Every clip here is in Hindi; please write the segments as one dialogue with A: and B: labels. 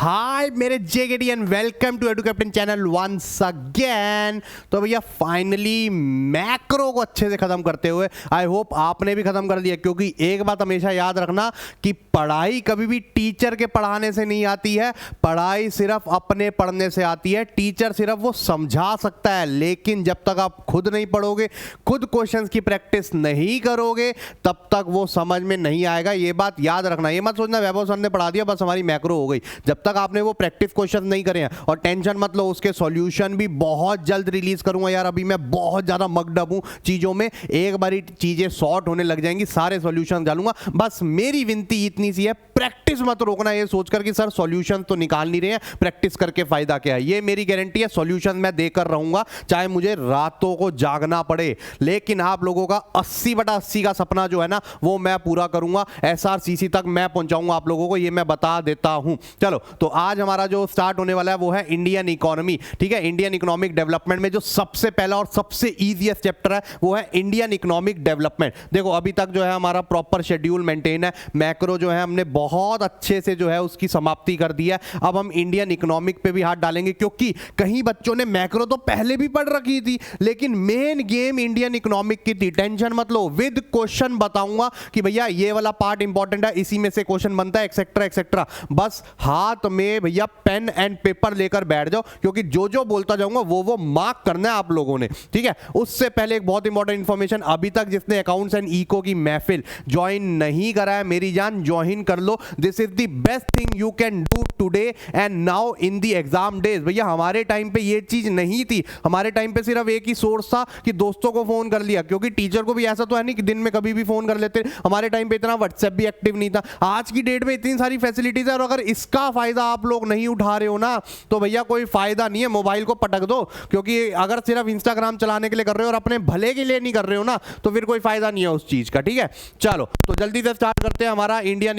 A: हाय मेरे JKT and welcome to Edu Captain channel once again. तो भैया फाइनली मैक्रो को अच्छे से खत्म करते हुए आई होप आपने भी खत्म कर दिया, क्योंकि एक बात हमेशा याद रखना कि पढ़ाई कभी भी टीचर के पढ़ाने से नहीं आती है, पढ़ाई सिर्फ अपने पढ़ने से आती है। टीचर सिर्फ वो समझा सकता है, लेकिन जब तक आप खुद नहीं पढ़ोगे, खुद क्वेश्चंस की प्रैक्टिस नहीं करोगे, तब तक वो समझ में नहीं आएगा। ये बात याद रखना। ये मत सोचना वैभव सर ने पढ़ा दिया बस हमारी मैक्रो हो गई। जब तक आपने वो प्रैक्टिस क्वेश्चन नहीं करे हैं, और टेंशन मत लो, उसके सॉल्यूशन भी बहुत जल्द रिलीज करूंगा यार। अभी मैं बहुत ज्यादा मगडब हूं चीजों में, एक बारी चीजें सॉर्ट होने लग जाएंगी, सारे सॉल्यूशन डालूंगा। बस मेरी विनती इतनी सी है, प्रैक्टिस मत रोकना ये सोचकर कि सर सॉल्यूशन तो निकाल नहीं रहे हैं, प्रैक्टिस करके फायदा क्या है। ये मेरी गारंटी है, सॉल्यूशन मैं देकर रहूंगा, चाहे मुझे रातों को जागना पड़े, लेकिन आप लोगों का 80/80 का सपना जो है ना, वो मैं पूरा करूंगा। SRCC तक मैं पहुंचाऊंगा आप लोगों को, ये मैं बता देता हूं। चलो, तो आज हमारा जो स्टार्ट होने वाला है वो है इंडियन इकोनॉमी। ठीक है, इंडियन इकोनॉमिक डेवलपमेंट में जो सबसे पहला और सबसे इजीएस्ट चैप्टर है वो है इंडियन इकोनॉमिक डेवलपमेंट। देखो अभी तक जो है हमारा प्रॉपर शेड्यूल मेंटेन है, मैक्रो जो है हमने बहुत अच्छे से जो है उसकी समाप्ति कर दी है। अब हम इंडियन इकोनॉमिक पे भी हाथ डालेंगे, क्योंकि कहीं बच्चों ने मैक्रो तो पहले भी पढ़ रखी थी, लेकिन मेन गेम इंडियन इकोनॉमिक की थी। टेंशन मत लो, विद क्वेश्चन बताऊंगा कि भैया ये वाला पार्ट इंपॉर्टेंट है, इसी में से क्वेश्चन बनता है, एक्सेट्रा एक्सेट्रा। बस हाथ में भैया पेन एंड पेपर लेकर बैठ जाओ, क्योंकि जो जो बोलता जाऊंगा वो मार्क करना है आप लोगों ने। ठीक है, उससे पहले एक बहुत इंपॉर्टेंट इंफॉर्मेशन, अभी तक जिसने अकाउंट्स एंड इको की महफिल ज्वाइन नहीं करा है, मेरी जान ज्वाइन कर लो। This is the best thing you can do today and now in the exam days. भैया हमारे टाइम पे ये चीज नहीं थी, हमारे टाइम पे सिर्फ एक ही सोर्स था कि दोस्तों को फोन कर लिया, क्योंकि टीचर को भी ऐसा तो है नहीं कि दिन में कभी भी फोन कर लेते। हमारे टाइम पे इतना व्हाट्सएप भी एक्टिव नहीं था। आज की डेट में इतनी सारी फैसिलिटीज है, और अगर इसका फायदा आप लोग नहीं उठा रहे हो ना, तो भैया कोई फायदा नहीं है। मोबाइल को पटक दो, क्योंकि अगर सिर्फ इंस्टाग्राम चलाने के लिए कर रहे हो और अपने भले के लिए नहीं कर रहे हो ना, तो फिर कोई फायदा नहीं है उस चीज का। ठीक है, चलो तो जल्दी से स्टार्ट करते हैं हमारा Indian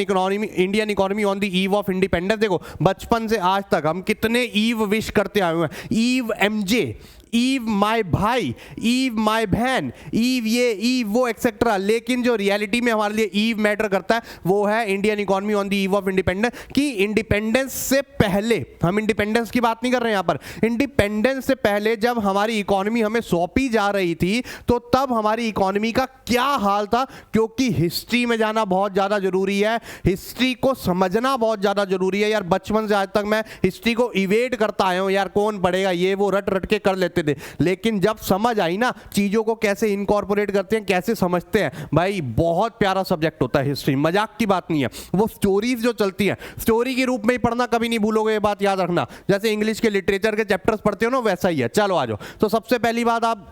A: economy on the eve of independence. देखो बचपन से आज तक हम कितने ईव विश करते आए हुए हैं। ईव एमजे, ईव माय भाई, ईव माय बहन, ईव ये ईव वो एक्सेट्रा, लेकिन जो रियलिटी में हमारे लिए ईव मैटर करता है वो है Indian economy on the eve of independence. कि इंडिपेंडेंस से पहले, हम इंडिपेंडेंस की बात नहीं कर रहे हैं यहां पर, इंडिपेंडेंस से पहले जब हमारी इकोनॉमी हमें सौंपी जा रही थी, तो तब हमारी इकोनॉमी का क्या हाल था। क्योंकि हिस्ट्री में जाना बहुत ज्यादा जरूरी है, हिस्ट्री को समझना बहुत ज्यादा जरूरी है यार। बचपन से आज तक मैं हिस्ट्री को इवेट करता आया हूं यार, कौन पढ़ेगा ये वो, रट रट के कर लेते थे, लेकिन जब समझ आई ना चीजों को कैसे इनकॉर्पोरेट करते हैं, कैसे समझते हैं, भाई बहुत प्यारा सब्जेक्ट होता है हिस्ट्री, मजाक की बात नहीं है। वो स्टोरीज जो चलती हैं, स्टोरी के रूप में ही पढ़ना, कभी नहीं भूलोगे, ये बात याद रखना। जैसे इंग्लिश के लिटरेचर के चैप्टर्स पढ़ते हो ना, वैसा ही है। चलो आ जाओ। तो सबसे पहली बात, आप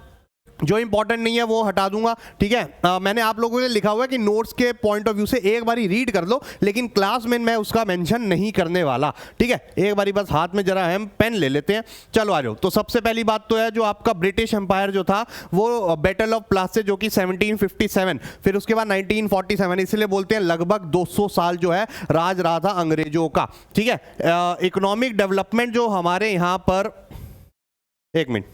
A: जो इंपॉर्टेंट नहीं है वो हटा दूंगा। ठीक है, मैंने आप लोगों ने लिखा हुआ है कि नोट्स के पॉइंट ऑफ व्यू से एक बारी रीड कर लो, लेकिन क्लास में मैं उसका मेंशन नहीं करने वाला। ठीक है, एक बारी बस हाथ में जरा हम पेन ले लेते हैं। चलो आ जाओ। तो सबसे पहली बात तो है जो आपका ब्रिटिश एम्पायर जो था, वो बैटल ऑफ प्लासी जो कि 1757, फिर उसके बाद 1947, इसलिए बोलते हैं लगभग 200 साल जो है राज रहा था अंग्रेजों का। ठीक है, इकोनॉमिक डेवलपमेंट जो हमारे यहां पर, एक मिनट,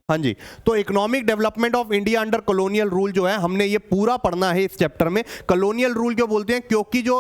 A: हाँ जी, तो economic development of India under colonial rule जो है, हमने ये पूरा पढ़ना है इस चैप्टर में। कॉलोनियल रूल क्यों बोलते हैं? क्योंकि जो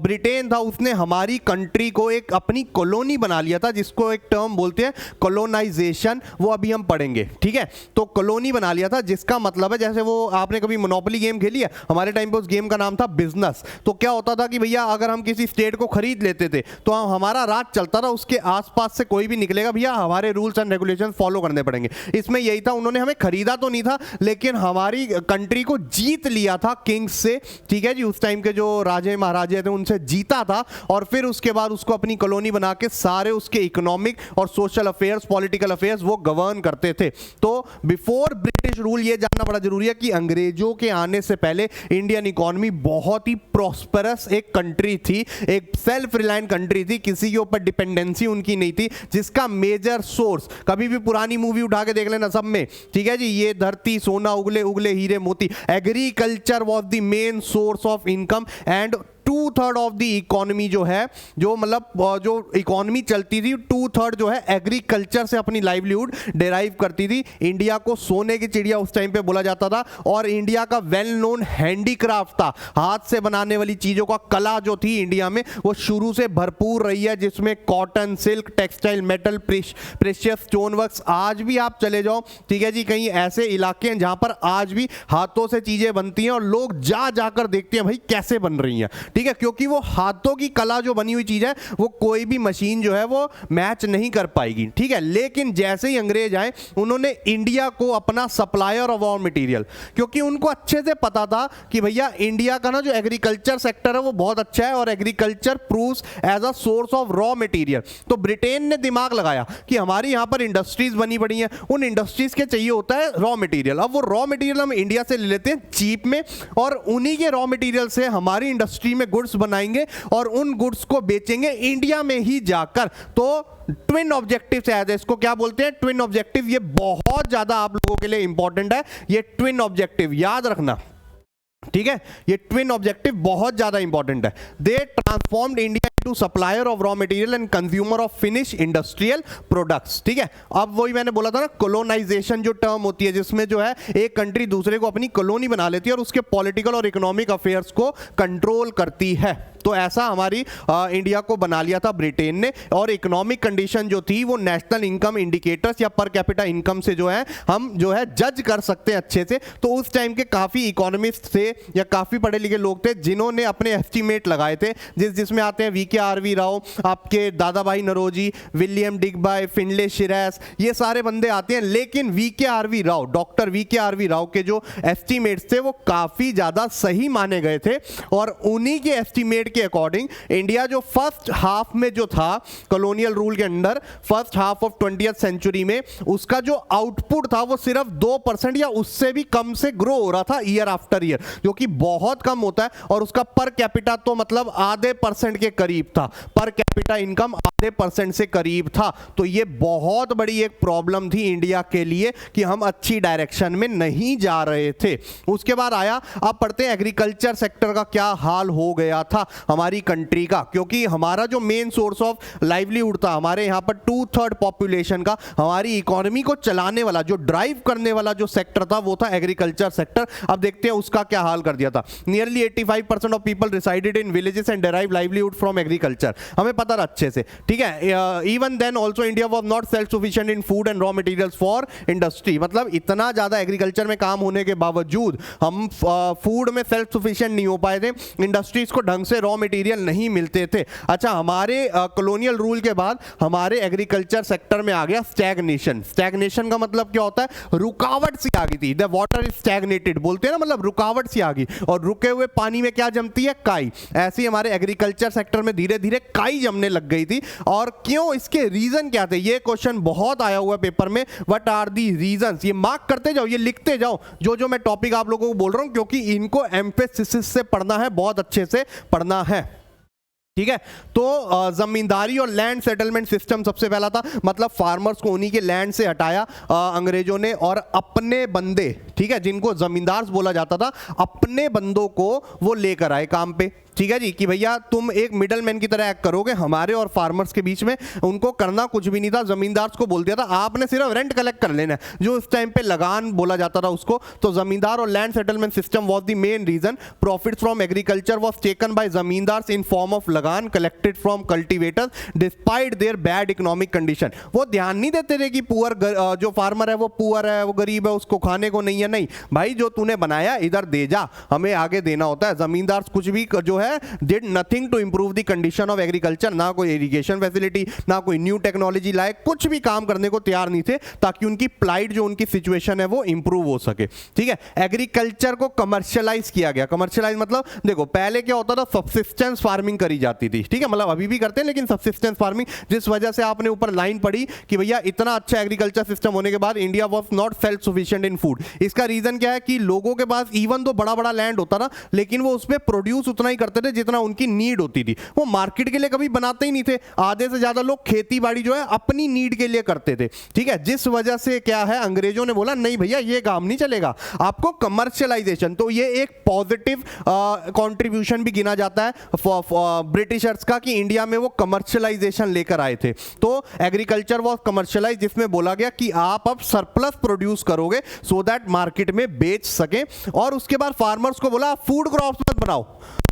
A: ब्रिटेन था उसने हमारी कंट्री को एक अपनी कॉलोनी बना लिया था, जिसको एक टर्म बोलते हैं कॉलोनाइजेशन, वो अभी हम पढ़ेंगे। ठीक है, तो कॉलोनी बना लिया था, जिसका मतलब है, जैसे वो आपने कभी मोनोपोली गेम खेली है, हमारे टाइम पे उस गेम का नाम था बिजनेस। तो क्या होता था कि भैया अगर हम किसी स्टेट को खरीद लेते थे, तो हमारा राज चलता था, उसके आसपास से कोई भी निकलेगा, भैया हमारे रूल्स एंड रेगुलेशन फॉलो करने पड़ेंगे। इसमें यही था, उन्होंने हमें खरीदा तो नहीं था, लेकिन हमारी कंट्री को जीत लिया था किंग्स से। ठीक है जी, उस टाइम के जो राजे महाराजे थे उनसे जीता था, और फिर उसके बाद उसको अपनी कॉलोनी बना के सारे उसके इकोनॉमिक और सोशल अफेयर्स, पॉलिटिकल अफेयर्स वो गवर्न करते थे। तो बिफोर ब्रिटिश रूल ये जानना बड़ा जरूरी है कि अंग्रेजों के आने से पहले इंडियन इकोनॉमी बहुत ही प्रॉस्परस एक कंट्री थी, एक सेल्फ रिलायंट कंट्री थी, किसी के ऊपर डिपेंडेंसी उनकी नहीं थी, जिसका मेजर सोर्स, कभी भी पुरानी मूवी उठा के देख लेना सब में, ठीक है जी, ये धरती सोना उगले उगले हीरे मोती, agriculture was the main source of income and 2/3 of the economy जो है, जो मतलब जो इकोनॉमी चलती थी 2/3 जो है एग्रीकल्चर से अपनी लाइवलीहुड डिराइव करती थी। इंडिया को सोने की चिड़िया उस टाइम पे बोला जाता था और इंडिया का वेल नोन हैंडीक्राफ्ट था, हाथ से बनाने वाली चीजों का कला जो थी इंडिया में वो शुरू से भरपूर रही है, जिसमें cotton, silk, textile, metal, precious stone works. आज भी आप चले जाओ, ठीक है जी, कहीं ऐसे इलाके हैं जहां पर आज भी हाथों से चीजें बनती हैं और लोग जा जाकर देखते हैं भाई कैसे बन रही हैं, ठीक है, क्योंकि वो हाथों की कला जो बनी हुई चीज है वो कोई भी मशीन जो है वो मैच नहीं कर पाएगी, ठीक है। लेकिन जैसे ही अंग्रेज आए उन्होंने इंडिया को अपना सप्लायर ऑफ रॉ मटेरियल, क्योंकि उनको अच्छे से पता था कि भैया इंडिया का ना जो एग्रीकल्चर सेक्टर है वो बहुत अच्छा है और agriculture proves as a source of raw material. तो ब्रिटेन ने दिमाग लगाया कि हमारी यहां पर इंडस्ट्रीज बनी पड़ी हैं, उन इंडस्ट्रीज के चाहिए होता है रॉ मटेरियल। अब वो रॉ मटेरियल हम इंडिया से ले लेते हैं चीप में और उन्हीं के रॉ मटेरियल से हमारी इंडस्ट्री में गुड्स बनाएंगे और उन गुड्स को बेचेंगे इंडिया में ही जाकर। तो ट्विन ऑब्जेक्टिव से आया था, इसको क्या बोलते हैं, ट्विन ऑब्जेक्टिव। ये बहुत ज्यादा आप लोगों के लिए इंपॉर्टेंट है, ये ट्विन ऑब्जेक्टिव याद रखना, ठीक है। ये ट्विन ऑब्जेक्टिव बहुत ज्यादा इंपॉर्टेंट है। They transformed India into supplier of raw material and consumer of finish industrial products, ठीक है। अब वही मैंने बोला था ना, कोलोनाइजेशन जो टर्म होती है जिसमें जो है एक कंट्री दूसरे को अपनी कॉलोनी बना लेती है और उसके पॉलिटिकल और इकोनॉमिक अफेयर्स को कंट्रोल करती है। तो ऐसा हमारी इंडिया को बना लिया था ब्रिटेन ने। और इकोनॉमिक कंडीशन जो थी वो नेशनल इनकम इंडिकेटर्स या पर कैपिटा इनकम से जो है हम जो है जज कर सकते हैं अच्छे से। तो उस टाइम के काफ़ी इकोनॉमिस्ट थे या काफ़ी पढ़े लिखे लोग थे जिन्होंने अपने एस्टीमेट लगाए थे, जिसमें आते हैं VKRV राव, आपके दादा भाई नरोजी, विलियम डिगबाय, फिनले शिरैस, ये सारे बंदे आते हैं। लेकिन VKRV Rao, doctor VKRV Rao के जो एस्टीमेट्स थे वो काफ़ी ज़्यादा सही माने गए थे और उन्हीं के एस्टीमेट के अकॉर्डिंग इंडिया जो फर्स्ट हाफ में जो था कॉलोनियल रूल के under, first half of 20th century में, उसका जो आउटपुट था वो सिर्फ 2% या उससे भी कम से ग्रो हो रहा था ईयर आफ्टर ईयर, जो कि बहुत कम होता है। और उसका पर कैपिटा तो मतलब आधे % के करीब था, पर कैपिटा इनकम आधे % से करीब था। तो ये बहुत बड़ी एक प्रॉब्लम थी इंडिया के लिए कि हम अच्छी डायरेक्शन में नहीं जा रहे थे। उसके बाद आया, अब पढ़ते हैं एग्रीकल्चर सेक्टर का क्या हाल हो गया था हमारी कंट्री का, क्योंकि हमारा जो मेन सोर्स ऑफ लाइवलीहुड था, हमारे यहाँ पर 2/3 पॉपुलेशन का हमारी इकोनॉमी को चलाने वाला, जो ड्राइव करने वाला जो सेक्टर था वो था एग्रीकल्चर सेक्टर। अब देखते हैं उसका क्या हाल कर दिया था। Nearly 85% of people resided in villages and derive livelihood from agriculture, हमें पता था अच्छे से, ठीक है। Even then also India was not self sufficient in food and raw materials for industry, मतलब इतना ज्यादा एग्रीकल्चर में काम होने के बावजूद हम फूड में सेल्फ सफिशिएंट नहीं हो पाए थे, इंडस्ट्रीज को ढंग से रॉ मटेरियल नहीं मिलते थे। अच्छा, हमारे कॉलोनियल रूल के बाद हमारे एग्रीकल्चर सेक्टर में आ गया स्टैग्नेशन। स्टैग्नेशन का मतलब क्या होता है, रुकावट सी आ गई थी। द वाटर इज स्टैग्नेटेड बोलते हैं ना, मतलब रुकावट सी आ गई और रुके हुए पानी में क्या जमती है, काई। ऐसे ही हमारे एग्रीकल्चर सेक्टर में धीरे धीरे काई जमने लग गई थी। और क्यों, इसके रीजन क्या थे, ये क्वेश्चन बहुत आया हुआ पेपर में। व्हाट आर दी रीजंस, ये मार्क करते जाओ, ये लिखते जाओ जो मैं टॉपिक आप लोगों को बोल रहा हूं, क्योंकि इनको एम्फेसिस से पढ़ना है, बहुत अच्छे से पढ़ना है, ठीक है। तो जमींदारी और लैंड सेटलमेंट सिस्टम सबसे पहला था, मतलब फार्मर्स को उन्हीं के लैंड से हटाया अंग्रेजों ने और अपने बंदे, ठीक है, जिनको जमींदार बोला जाता था, अपने बंदों को वो लेकर आए काम पे, ठीक है जी, कि भैया तुम एक मिडलमैन की तरह एक्ट करोगे हमारे और फार्मर्स के बीच में। उनको करना कुछ भी नहीं था, जमींदार को बोल दिया था आपने सिर्फ रेंट कलेक्ट कर लेना है, जो उस टाइम पे लगान बोला जाता था उसको। तो जमींदार और land settlement system was the main reason. Profits from agriculture was taken by zamindars in form of lagaan collected from cultivators despite their bad economic condition. वो ध्यान नहीं देते थे कि पुअर जो फार्मर है वो पुअर है, वो गरीब है, उसको खाने को नहीं है। नहीं भाई, जो तूने बनाया इधर दे जा, हमें आगे देना होता है। जमींदार कुछ भी जो है did nothing to improve the condition of agriculture, ना कोई इरिगेशन फैसिलिटी, ना कोई न्यू टेक्नोलॉजी लाए, कुछ भी काम करने को तैयार नहीं थे ताकि उनकी प्लाइट जो उनकी सिचुएशन है वो इंप्रूव हो सके, ठीक है। एग्रीकल्चर को कमर्शियलाइज किया गया। कमर्शियलाइज मतलब देखो, पहले क्या होता था, सब्सिस्टेंस फार्मिंग करी जाती थी, ठीक है, मतलब अभी भी करते हैं लेकिन सब्सिस्टेंस फार्मिंग, जिस वजह से आपने ऊपर लाइन पढ़ी कि भैया इतना अच्छा एग्रीकल्चर सिस्टम होने के बाद India was not self sufficient in food. इसका रीजन क्या है कि लोगों के पास इवन तो बड़ा बड़ा लैंड होता ना, लेकिन वो उसमें प्रोड्यूस उतना ही करते करते थे जितना उनकी नीड होती थी, वो मार्केट के लिए कभी बनाते ही नहीं थे। आधे से ज्यादा लोग खेती बाड़ी जो है अपनी नीड के लिए करते थे, ठीक है। जिस वजह से क्या है, अंग्रेजों ने बोला नहीं भैया ये काम नहीं चलेगा, आपको कमर्शियलाइजेशन। तो ये एक पॉजिटिव कंट्रीब्यूशन भी गिना जाता है ब्रिटिशर्स का कि इंडिया में वो कमर्शियलाइजेशन लेकर आए थे। तो एग्रीकल्चर वाज कमर्शियलाइज, जिसमें बोला गया कि आप अब सरप्लस प्रोड्यूस करोगे सो दैट मार्केट में बेच सके। और उसके बाद फार्मर्स को बोला फूड क्रॉप्स मत बनाओ,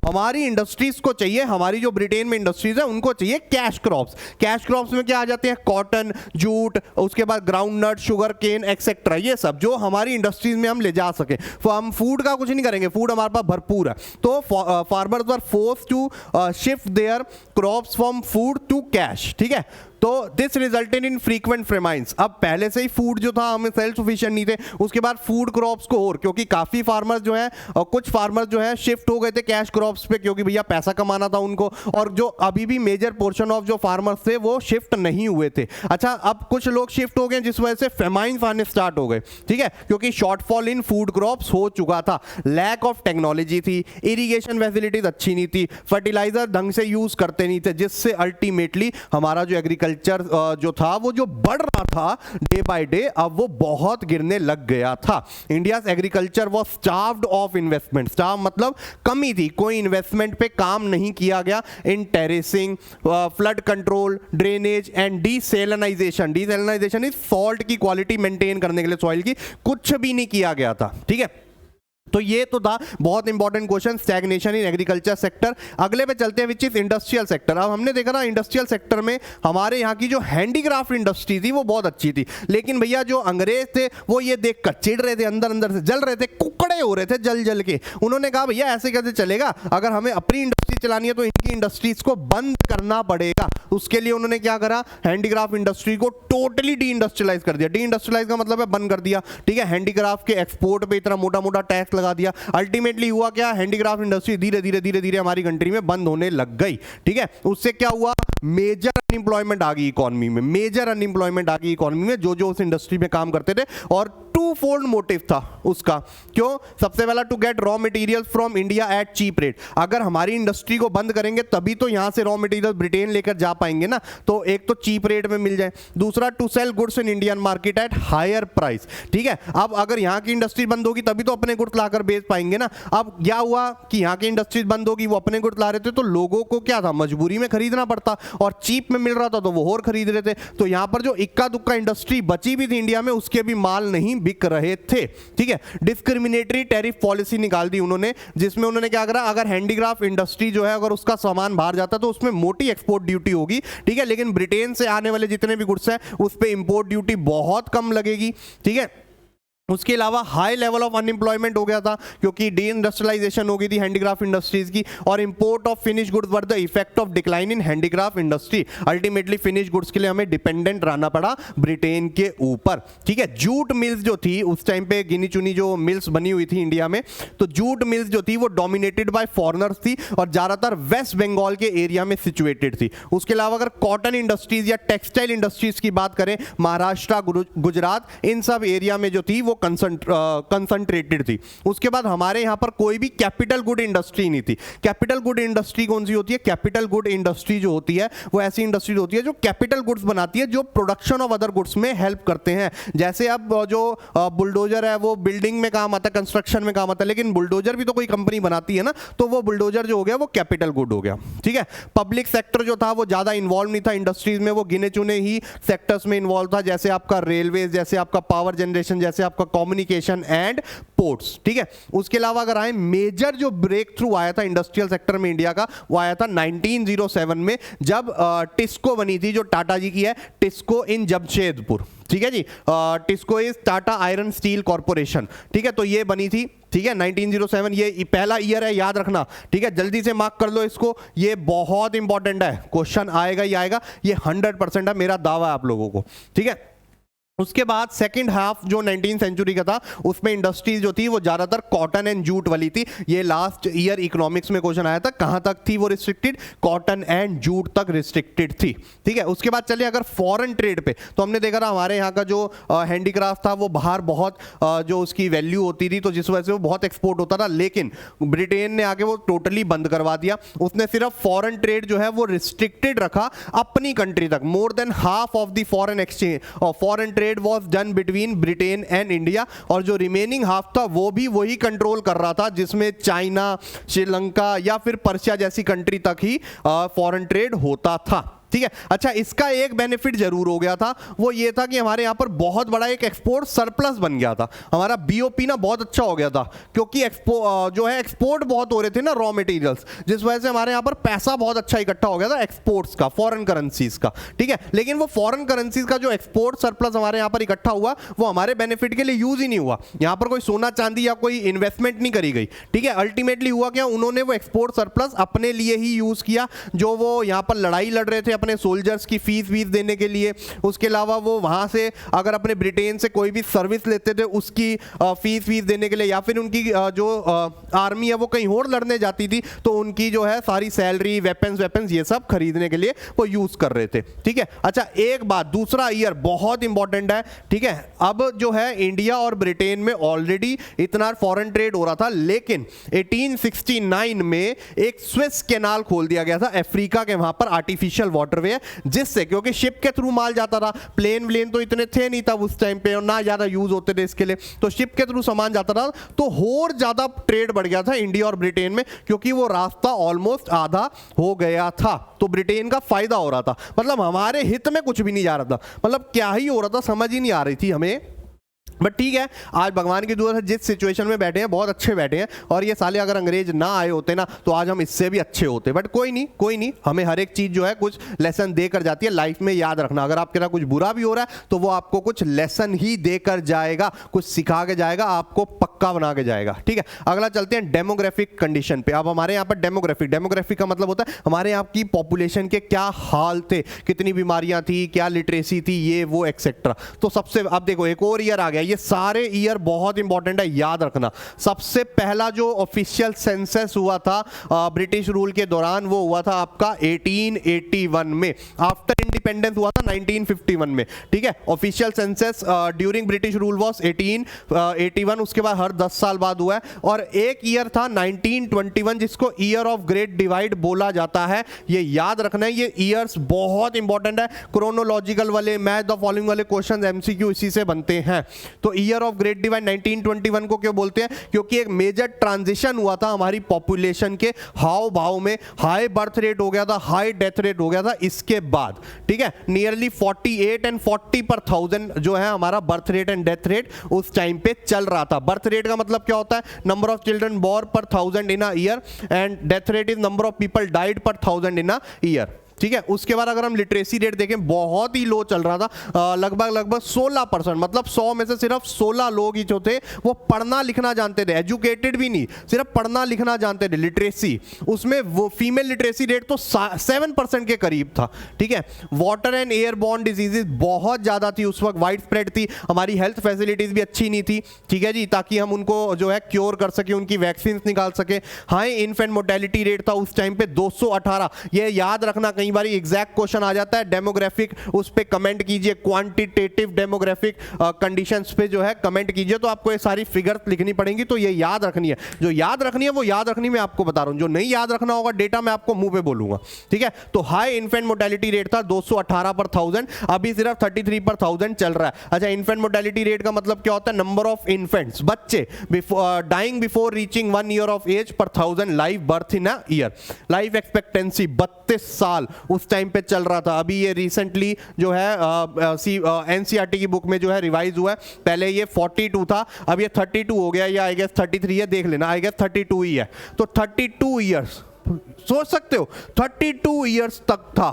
A: हमारी इंडस्ट्रीज को चाहिए, हमारी जो ब्रिटेन में इंडस्ट्रीज है उनको चाहिए कैश क्रॉप्स। कैश क्रॉप्स में क्या आ जाते हैं, कॉटन, जूट, उसके बाद ground nut, sugar cane etcetera, ये सब जो हमारी इंडस्ट्रीज में हम ले जा सके। तो हम फूड का कुछ नहीं करेंगे, फूड हमारे पास भरपूर है। तो farmers were force to shift their crops from food to cash, ठीक है। तो this resulted in frequent famines. अब पहले से ही फूड जो था हमें सेल्फ सफिशिएंट नहीं थे, उसके बाद फूड क्रॉप्स को और, क्योंकि काफी फार्मर्स जो है और कुछ फार्मर्स जो है शिफ्ट हो गए थे कैश क्रॉप्स पे, क्योंकि भैया पैसा कमाना था उनको। और जो अभी भी मेजर पोर्शन ऑफ जो फार्मर्स थे वो शिफ्ट नहीं हुए थे। अच्छा, अब कुछ लोग शिफ्ट हो गए जिस वजह से फेमाइन्स आने स्टार्ट हो गए, ठीक है, क्योंकि शॉर्टफॉल इन फूड क्रॉप्स हो चुका था। लैक ऑफ टेक्नोलॉजी थी, इरिगेशन फैसिलिटीज अच्छी नहीं थी, फर्टिलाइजर ढंग से यूज करते नहीं थे, जिससे अल्टीमेटली हमारा जो एग्रीकल्चर जो था वो जो बढ़ रहा था डे बाय डे, अब वो बहुत गिरने लग गया था। India agriculture was starved of investment. Starve मतलब कमी थी, कोई इन्वेस्टमेंट पे काम नहीं किया गया in terracing, flood control, drainage and desalinization. Desalinization is salt की क्वालिटी मेंटेन करने के लिए सॉइल की, कुछ भी नहीं किया गया था, ठीक है। तो ये तो था बहुत important question, stagnation in agriculture sector. अगले पे चलते हैं विच इज इंडस्ट्रियल सेक्टर। अब हमने देखा ना इंडस्ट्रियल सेक्टर में हमारे यहाँ की जो हैंडीक्राफ्ट इंडस्ट्री थी वो बहुत अच्छी थी, लेकिन भैया जो अंग्रेज थे वो ये देख कर चिढ़ रहे थे, अंदर अंदर से जल रहे थे, कुकड़े हो रहे थे जल जल के। उन्होंने कहा भैया ऐसे कैसे चलेगा, अगर हमें अपनी इंडस्ट्री चलानी है तो इनकी इंडस्ट्रीज को बंद करना पड़ेगा। उसके लिए उन्होंने क्या करा, हैंडीक्राफ्ट इंडस्ट्री को टोटली डी इंडस्ट्रियलाइज कर दिया। डी इंडस्ट्रियलाइज का मतलब है बंद कर दिया, ठीक है। हैंडीक्राफ्ट के एक्सपोर्ट पे इतना मोटा मोटा टैक्स लगा दिया। अल्टीमेटली हुआ क्या, हैंडीक्राफ्ट इंडस्ट्री धीरे धीरे धीरे धीरे हमारी कंट्री में बंद होने लग गई, ठीक है। उससे क्या हुआ, मेजर अनएम्प्लॉयमेंट आ गई इकोनॉमी में, मेजर अनएम्प्लॉयमेंट आ गई इकोनॉमी में जो उस इंडस्ट्री में काम करते थे। और टू फोल्ड मोटिव था उसका, क्यों, सबसे पहला to get raw material from India at cheap rate. अगर हमारी इंडस्ट्री को बंद करेंगे तभी तो यहां से रॉ मटेरियल ब्रिटेन लेकर जा पाएंगे ना, तो एक तो चीप रेट में मिल जाए, दूसरा to sell goods in Indian market at higher price, ठीक है। अब अगर यहां की इंडस्ट्री बंद होगी तभी तो अपने गुड्स लाकर बेच पाएंगे ना। अब क्या हुआ कि यहां की इंडस्ट्रीज बंद होगी, वो अपने गुड्स ला रहे थे, तो लोगों को क्या था, मजबूरी में खरीदना पड़ता, और चीप में मिल रहा था तो वो और खरीद रहे थे। तो यहां पर जो इक्का दुक्का इंडस्ट्री बची भी थी इंडिया में, उसके भी माल नहीं बिक रहे थे, ठीक है। डिस्क्रिमिनेटरी टैरिफ पॉलिसी निकाल दी उन्होंने, जिसमें उन्होंने क्या करा, अगर हैंडीक्राफ्ट इंडस्ट्री जो है अगर उसका सामान बाहर जाता तो उसमें मोटी एक्सपोर्ट ड्यूटी होगी, ठीक है, लेकिन ब्रिटेन से आने वाले जितने भी गुड्स हैं उस पे इंपोर्ट ड्यूटी बहुत कम लगेगी, ठीक है। उसके अलावा हाई लेवल ऑफ अनएम्प्लॉयमेंट हो गया था, क्योंकि डी इंडस्ट्रियलाइजेशन हो गई थी हैंडीक्राफ्ट इंडस्ट्रीज की, और import of finish goods were the effect of decline in handicraft industry. Ultimately finish goods के लिए हमें डिपेंडेंट रहना पड़ा ब्रिटेन के ऊपर, ठीक है। जूट मिल्स जो थी उस टाइम पे, गिनी चुनी जो मिल्स बनी हुई थी इंडिया में, तो जूट मिल्स जो थी वो डोमिनेटेड बाय फॉरेनर्स थी और ज्यादातर वेस्ट बंगाल के एरिया में सिचुएटेड थी। उसके अलावा अगर कॉटन इंडस्ट्रीज या टेक्सटाइल इंडस्ट्रीज की बात करें, महाराष्ट्र, गुजरात, इन सब एरिया में जो थी वो कंसंट्रेटेड थी। उसके बाद हमारे यहां पर कोई भी कैपिटल गुड इंडस्ट्री नहीं थी। कैपिटल गुड इंडस्ट्री कौन सी होती है, कैपिटल गुड इंडस्ट्री जो होती है वो ऐसी इंडस्ट्री होती है जो कैपिटल गुड्स बनाती है, जो प्रोडक्शन ऑफ अदर गुड्स में हेल्प करते हैं। जैसे अब जो बुलडोजर है वो बिल्डिंग में काम आता है, कंस्ट्रक्शन में काम आता है, लेकिन बुलडोजर भी तो कोई कंपनी बनाती है ना, तो वो बुलडोजर जो हो गया वो कैपिटल गुड हो गया, ठीक है। पब्लिक सेक्टर जो था वो ज्यादा इन्वॉल्व नहीं था इंडस्ट्रीज में, वो गिने चुने ही सेक्टर्स में इन्वॉल्व था, जैसे आपका रेलवे, जैसे आपका पावर जनरेशन, जैसे आपका कम्युनिकेशन एंड पोर्ट्स, ठीक है। उसके अलावा अगर आए, मेजर जो ब्रेक थ्रू आया था इंडस्ट्रियल सेक्टर में इंडिया का, वो आया था 1907 में, जब टिस्को बनी थी, जो टाटा जी की है, टिस्को इन जमशेदपुर, ठीक है जी। TISCO is Tata iron steel corporation, ठीक है। तो ये बनी थी, ठीक है, 1907, ये पहला ईयर है, याद रखना, ठीक है, जल्दी से मार्क कर लो इसको, ये बहुत इंपॉर्टेंट है, क्वेश्चन आएगा ही आएगा, ये 100% है, मेरा दावा है आप लोगों को, ठीक है। उसके बाद सेकंड हाफ जो 19th सेंचुरी का था उसमें इंडस्ट्रीज जो थी वो ज़्यादातर कॉटन एंड जूट वाली थी। ये लास्ट ईयर इकोनॉमिक्स में क्वेश्चन आया था, कहाँ तक थी वो रिस्ट्रिक्टेड, कॉटन एंड जूट तक रिस्ट्रिक्टेड थी। ठीक है, उसके बाद चलिए अगर फॉरेन ट्रेड पे, तो हमने देखा था हमारे यहाँ का जो हैंडीक्राफ्ट था वो बाहर बहुत जो उसकी वैल्यू होती थी, तो जिस वजह से वो बहुत एक्सपोर्ट होता था, लेकिन ब्रिटेन ने आके वो टोटली बंद करवा दिया। उसने सिर्फ फॉरेन ट्रेड जो है वो रिस्ट्रिक्टेड रखा अपनी कंट्री तक। More than half of the foreign exchange और foreign trade was done between Britain and India, और जो रिमेनिंग हाफ था वो भी वही कंट्रोल कर रहा था, जिसमें चाइना, श्रीलंका या फिर पर्शिया जैसी कंट्री तक ही फॉरेन ट्रेड होता था। ठीक है, अच्छा इसका एक बेनिफिट जरूर हो गया था, वो ये था कि हमारे यहाँ पर बहुत बड़ा एक एक्सपोर्ट सरप्लस बन गया था। हमारा बीओपी ना बहुत अच्छा हो गया था, क्योंकि एक्सपोर्ट बहुत हो रहे थे ना रॉ मटेरियल्स, जिस वजह से हमारे यहाँ पर पैसा बहुत अच्छा इकट्ठा हो गया था एक्सपोर्ट्स का, फॉरेन करेंसीज का। ठीक है, लेकिन वो फॉरेन करेंसीज का जो एक्सपोर्ट सरप्लस हमारे यहाँ पर इकट्ठा हुआ वो हमारे बेनिफिट के लिए यूज ही नहीं हुआ। यहाँ पर कोई सोना चांदी या कोई इन्वेस्टमेंट नहीं करी गई। ठीक है, अल्टीमेटली हुआ क्या, उन्होंने वो एक्सपोर्ट सरप्लस अपने लिए ही यूज किया, जो वो यहाँ पर लड़ाई लड़ रहे थे अपने सोल्जर्स की फीस वीस देने के लिए। उसके अलावा वो वहां से अगर अपने ब्रिटेन से कोई भी सर्विस लेते थे उसकी फीस वीस देने के लिए, या फिर उनकी जो आर्मी है वो कहीं और लड़ने जाती थी तो उनकी जो है सारी सैलरी, वेपन्स ये सब खरीदने के लिए वो यूज कर रहे थे। ठीक है, अच्छा एक बात, दूसरा ईयर बहुत इंपॉर्टेंट है। ठीक है, अब जो है इंडिया और ब्रिटेन में ऑलरेडी इतना फॉरेन ट्रेड हो रहा था, लेकिन 1869 में एक स्विस कैनाल खोल दिया गया था अफ्रीका के वहां पर, आर्टिफिशियल वाटरवे, जिससे, क्योंकि शिप के थ्रू माल जाता था, प्लेन तो इतने थे नहीं तब उस टाइम पे और ना ज्यादा यूज होते थे इसके लिए, तो शिप के थ्रू सामान जाता था, तो और ज्यादा ट्रेड बढ़ गया था इंडिया और ब्रिटेन में, क्योंकि वो रास्ता ऑलमोस्ट आधा हो गया था। तो ब्रिटेन का फायदा हो रहा था, मतलब हमारे हित में कुछ भी नहीं जा रहा था, मतलब क्या ही हो रहा था समझ ही नहीं आ रही थी हमें। बट ठीक है, आज भगवान की दुआ से जिस सिचुएशन में बैठे हैं बहुत अच्छे बैठे हैं, और ये साले अगर अंग्रेज ना आए होते ना तो आज हम इससे भी अच्छे होते। बट कोई नहीं, हमें हर एक चीज़ जो है कुछ लेसन देकर जाती है लाइफ में। याद रखना, अगर आपके साथ कुछ बुरा भी हो रहा है तो वो आपको कुछ लेसन ही देकर जाएगा, कुछ सिखा के जाएगा, आपको पक्का बना के जाएगा। ठीक है, अगला चलते हैं डेमोग्राफिक कंडीशन पे। अब हमारे यहाँ पर डेमोग्राफिक का मतलब होता है हमारे यहाँ की पॉपुलेशन के क्या हाल थे, कितनी बीमारियां थी, क्या लिटरेसी थी, ये वो एक्सेट्रा। तो सबसे, अब देखो एक और ईयर आ गया, ये सारे ईयर बहुत इंपॉर्टेंट है, याद रखना। सबसे पहला जो ऑफिशियल सेंसस हुआ था ब्रिटिश रूल के दौरान वो हुआ था आपका 1881 में, आफ्टर इंडिपेंडेंस हुआ था 1951 में। ठीक है, official census during British rule was 1881, उसके बाद हर 10 साल बाद हुआ है। और एक ईयर था 1921 जिसको ईयर ऑफ ग्रेट डिवाइड बोला जाता है, ये याद रखना है। ये ईयर्स बहुत इंपॉर्टेंट है, क्रोनोलॉजिकल वाले, मैच द फॉलोइंग वाले क्वेश्चन एमसीक्यू इसी से बनते हैं। तो ईयर ऑफ ग्रेट डिवाइड 1921 को क्यों बोलते हैं, क्योंकि एक मेजर ट्रांजिशन हुआ था हमारी पॉपुलेशन के हाव भाव में, हाई बर्थ रेट हो गया था, हाई डेथ रेट हो गया था इसके बाद। ठीक है, नियरली 48 एंड 40 पर 1000 जो है हमारा birth rate and death rate उस टाइम पे चल रहा था। बर्थ रेट का मतलब क्या होता है, number of children born per 1000 in a year, and death rate is number of people died per 1000 in a year. ठीक है, उसके बाद अगर हम लिटरेसी रेट देखें बहुत ही लो चल रहा था, लगभग 16%, मतलब 100 में से सिर्फ 16 लोग ही जो थे वो पढ़ना लिखना जानते थे, एजुकेटेड भी नहीं, सिर्फ पढ़ना लिखना जानते थे। लिटरेसी उसमें वो फीमेल लिटरेसी रेट तो 7% के करीब था। ठीक है, वाटर एंड एयरबॉर्न डिजीजेस बहुत ज़्यादा थी उस वक्त, वाइड स्प्रेड थी, हमारी हेल्थ फैसिलिटीज़ भी अच्छी नहीं थी। ठीक है जी, ताकि हम उनको जो है क्योर कर सके, उनकी वैक्सीन निकाल सके। हाई इन्फेंट मोर्टेलिटी रेट था उस टाइम पे 218, ये याद रखना, कई बार एग्जैक्ट क्वेश्चन आ जाता है। डेमोग्राफिक उस पे कमेंट कीजिए, क्वांटिटेटिव डेमोग्राफिक कंडीशंस पे जो है कमेंट कीजिए, तो आपको ये सारी फिगर्स लिखनी पड़ेंगी, तो ये याद रखनी है। जो याद रखनी है वो याद रखनी मैं आपको बता रहा हूं, जो नहीं याद रखना होगा डेटा मैं आपको मुंह पे बोलूंगा। ठीक है, तो हाई इन्फेंट मोर्टेलिटी रेट था 218 पर 1000, अभी सिर्फ 33 पर 1000 चल रहा है। अच्छा, इन्फेंट मोर्टेलिटी रेट का मतलब क्या होता है, नंबर ऑफ इन्फेंट्स, बच्चे dying before reaching 1 year of age per 1000 live birth in a year. Life expectancy 32 साल उस टाइम पे चल रहा था। अभी ये रिसेंटली जो है एनसीईआरटी की बुक में जो है रिवाइज हुआ है, पहले ये 42 था, अब ये 32 हो गया, या आई गेस 33 है, देख लेना, आई गेस 32 ही है। तो 32 ईयर्स, सोच सकते हो 32 ईयर्स तक था,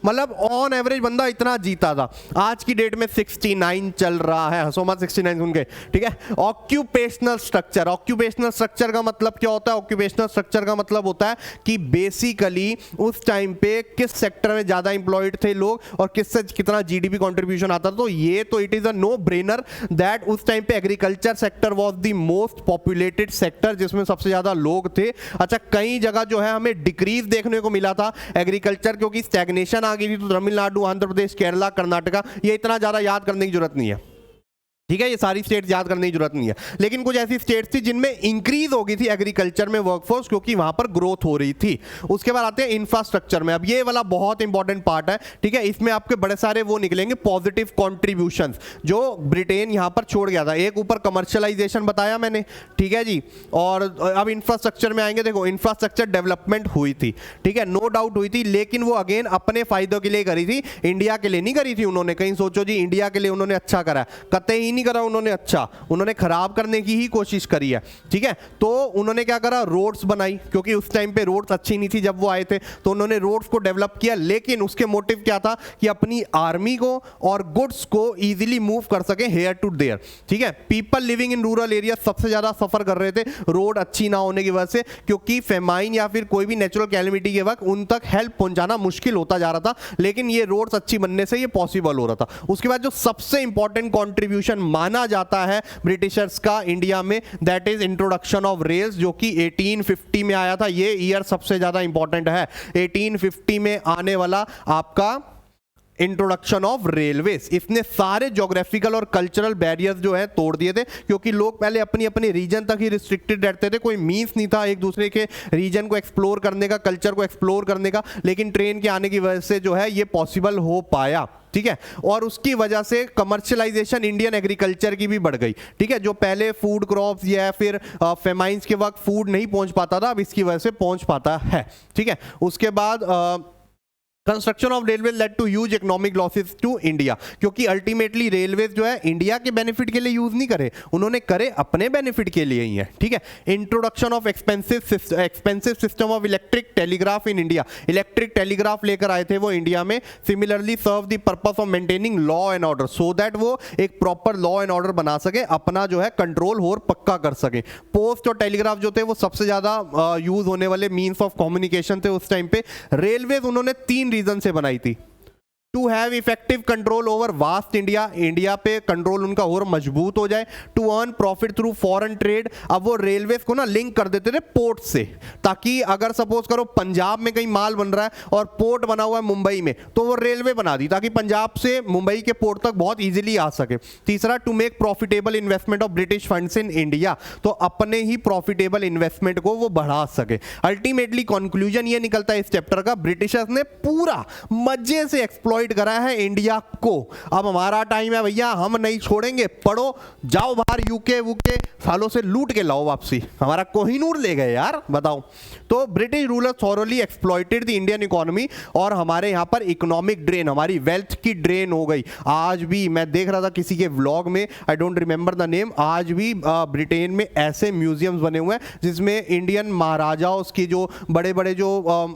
A: मतलब ऑन एवरेज बंदा इतना जीता था। आज की डेट में 69 चल रहा है, हंसो मत 69 सुन के, ठीक है। ऑक्यूपेशनल स्ट्रक्चर, ऑक्यूपेशनल स्ट्रक्चर का मतलब क्या होता है? ऑक्यूपेशनल स्ट्रक्चर का मतलब होता है कि बेसिकली उस टाइम पे किस सेक्टर में ज्यादा इंप्लॉयड थे लोग और किससे कितना जीडीपी कंट्रीब्यूशन आता था। तो ये तो it is a no brainer that उस टाइम पे agriculture sector was the most populated sector, जिसमें सबसे ज्यादा लोग थे। अच्छा, कई जगह जो है हमें डिक्रीज देखने को मिला था एग्रीकल्चर, क्योंकि स्टैग्नेशन आ गई थी। तो तमिलनाडु, आंध्र प्रदेश, केरला, कर्नाटका, ये इतना ज्यादा याद करने की जरूरत नहीं है, ठीक है। ये सारी स्टेट्स याद करने की जरूरत नहीं है। लेकिन कुछ ऐसी स्टेट्स थी जिनमें इंक्रीज हो गई थी एग्रीकल्चर में वर्कफोर्स, क्योंकि वहां पर ग्रोथ हो रही थी। उसके बाद आते हैं इंफ्रास्ट्रक्चर में। अब ये वाला बहुत इंपॉर्टेंट पार्ट है, ठीक है। इसमें आपके बड़े सारे वो निकलेंगे पॉजिटिव कॉन्ट्रीब्यूशंस जो ब्रिटेन यहां पर छोड़ गया था। एक ऊपर कमर्शियलाइजेशन बताया मैंने, ठीक है जी। और अब इंफ्रास्ट्रक्चर में आएंगे। देखो, इंफ्रास्ट्रक्चर डेवलपमेंट हुई थी, ठीक है, नो डाउट हुई थी, लेकिन वो अगेन अपने फायदों के लिए करी थी, इंडिया के लिए नहीं करी थी उन्होंने। कहीं सोचो जी इंडिया के लिए उन्होंने अच्छा करा, कतई ही नहीं करा उन्होंने अच्छा, उन्होंने खराब करने की ही कोशिश करी है, ठीक है। तो उन्होंने क्या करा? रोड्स बनाई, क्योंकि उस टाइम पे रोड्स अच्छी नहीं थी जब वो आए थे, तो उन्होंने रोड्स को डेवलप किया। लेकिन उसके मोटिव क्या था? कि अपनी आर्मी को और गुड्स को इजीली मूव कर सके हेयर टू देयर, ठीक है। People living in rural area सबसे ज्यादा सफर कर रहे थे रोड अच्छी ना होने की वजह से, क्योंकि फेमाइन या फिर कोई भी नेचुरल कैलेमिटी के वक्त उन तक हेल्प पहुंचाना मुश्किल होता जा रहा था। लेकिन ये रोड्स अच्छी बनने से ये पॉसिबल हो रहा था। उसके बाद जो सबसे इंपॉर्टेंट कॉन्ट्रीब्यूशन माना जाता है ब्रिटिशर्स का इंडिया में, that is introduction of rails, जो कि 1850 में आया था। ये ईयर सबसे ज्यादा इंपॉर्टेंट है, 1850 में आने वाला आपका इंट्रोडक्शन ऑफ रेलवेज। इसने सारे ज्योग्राफिकल और कल्चरल बैरियर्स जो है तोड़ दिए थे, क्योंकि लोग पहले अपनी अपनी रीजन तक ही रिस्ट्रिक्टेड रहते थे, कोई मीन्स नहीं था एक दूसरे के रीजन को एक्सप्लोर करने का, कल्चर को एक्सप्लोर करने का। लेकिन ट्रेन के आने की वजह से जो है ये पॉसिबल हो पाया, ठीक है। और उसकी वजह से कमर्शियलाइजेशन इंडियन एग्रीकल्चर की भी बढ़ गई, ठीक है। जो पहले फूड क्रॉप्स या फिर फेमाइंस के वक्त फूड नहीं पहुंच पाता था, अब इसकी वजह से पहुंच पाता है, ठीक है। उसके बाद construction of railway led to huge economic losses to India, क्योंकि अल्टीमेटली रेलवेज जो है इंडिया के बेनिफिट के लिए यूज नहीं करे, उन्होंने करे अपने बेनिफिट के लिए ही है, ठीक है। Introduction of expensive system of electric telegraph in India, electric telegraph लेकर आए थे वो इंडिया में। Similarly serve the purpose of maintaining law and order, so that वो एक प्रॉपर लॉ एंड ऑर्डर बना सके, अपना जो है कंट्रोल और पक्का कर सके। पोस्ट और टेलीग्राफ जो थे वो सबसे ज्यादा यूज होने वाले मीन्स ऑफ कम्युनिकेशन थे उस टाइम पे। रेलवेज उन्होंने 3 रीजन से बनाई थी। To have effective control over vast India, India पे कंट्रोल उनका और मजबूत हो जाए। To earn profit through foreign trade, अब वो रेलवेज को ना लिंक कर देते थे पोर्ट से, ताकि अगर सपोज करो पंजाब में कहीं माल बन रहा है और पोर्ट बना हुआ है मुंबई में, तो वो रेलवे बना दी ताकि पंजाब से मुंबई के पोर्ट तक बहुत इजीली आ सके। तीसरा, to make profitable investment of British funds in India, तो अपने ही प्रॉफिटेबल इन्वेस्टमेंट को वो बढ़ा सके। अल्टीमेटली कंक्लूजन ये निकलता है इस चैप्टर का, ब्रिटिशर्स ने पूरा मजे से एक्सप्लॉइट करा है इंडिया को। अब हमारा टाइम है भैया, हम नहीं छोड़ेंगे, पढ़ो, जाओ बाहर यूके वूके सालों से लूट के लाओ वापसी, हमारा कोहिनूर ले गए यार, बताओ। तो British ruler thoroughly exploited the Indian economy, और हमारे यहां पर इकोनॉमिक ड्रेन, हमारी वेल्थ की ड्रेन हो गई। आज भी मैं देख रहा था किसी के व्लॉग में, I don't remember the name, आज भी ब्रिटेन में ऐसे म्यूजियम्स बने हुए हैं जिसमें इंडियन महाराजाओं की जो बड़े बड़े जो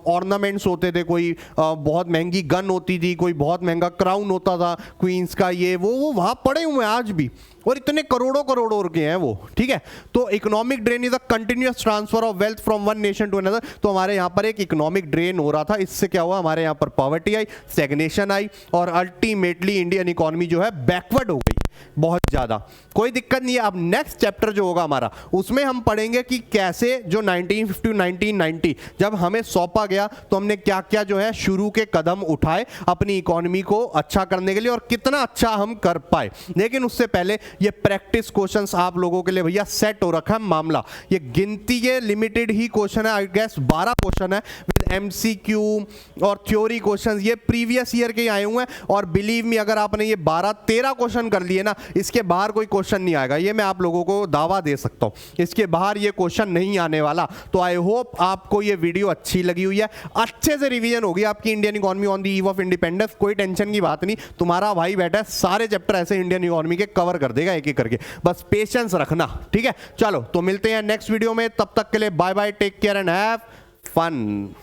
A: ऑर्नामेंट्स होते थे, कोई बहुत महंगी गन होती थी, कोई बहुत महंगा क्राउन होता था क्वींस का, ये वो वहां पड़े हुए हैं आज भी, और इतने करोड़ों करोड़ों के हैं वो, ठीक है। तो economic drain is a continuous transfer of wealth from one nation to another. तो हमारे यहाँ पर एक इकोनॉमिक ड्रेन हो रहा था, इससे क्या हुआ, हमारे यहाँ पर पॉवर्टी आई, स्टैग्नेशन आई, और अल्टीमेटली इंडियन इकोनॉमी जो है बैकवर्ड हो गई बहुत ज्यादा। कोई दिक्कत नहीं है। अब नेक्स्ट चैप्टर जो होगा हमारा, उसमें हम पढ़ेंगे कि कैसे जो 1950 1990 जब हमें सौंपा गया, तो हमने क्या क्या जो है शुरू के कदम उठाए अपनी इकोनॉमी को अच्छा करने के लिए, और कितना अच्छा हम कर पाए। लेकिन उससे पहले ये प्रैक्टिस क्वेश्चंस आप लोगों के लिए भैया सेट हो रखा है मामला। ये गिनती के लिमिटेड ही क्वेश्चन है, आई गेस 12 क्वेश्चन है विद एमसीक्यू और थ्योरी क्वेश्चंस, ये प्रीवियस ईयर के आए हुए हैं। और बिलीव मी, अगर आपने ये 12-13 क्वेश्चन कर लिए ना, इसके बाहर कोई क्वेश्चन नहीं आएगा, ये मैं आप लोगों को दावा दे सकता हूं, इसके बाहर ये क्वेश्चन नहीं आने वाला। तो आई होप आपको ये वीडियो अच्छी लगी हुई है, अच्छे से रिवीजन होगी आपकी Indian economy on the eve of independence. कोई टेंशन की बात नहीं, तुम्हारा भाई बैठा है, सारे चैप्टर ऐसे इंडियन इकोनॉमी के कवर कर देगा एक एक करके, बस पेशेंस रखना, ठीक है। चलो तो मिलते हैं नेक्स्ट वीडियो में, तब तक के लिए bye bye, take care and have fun.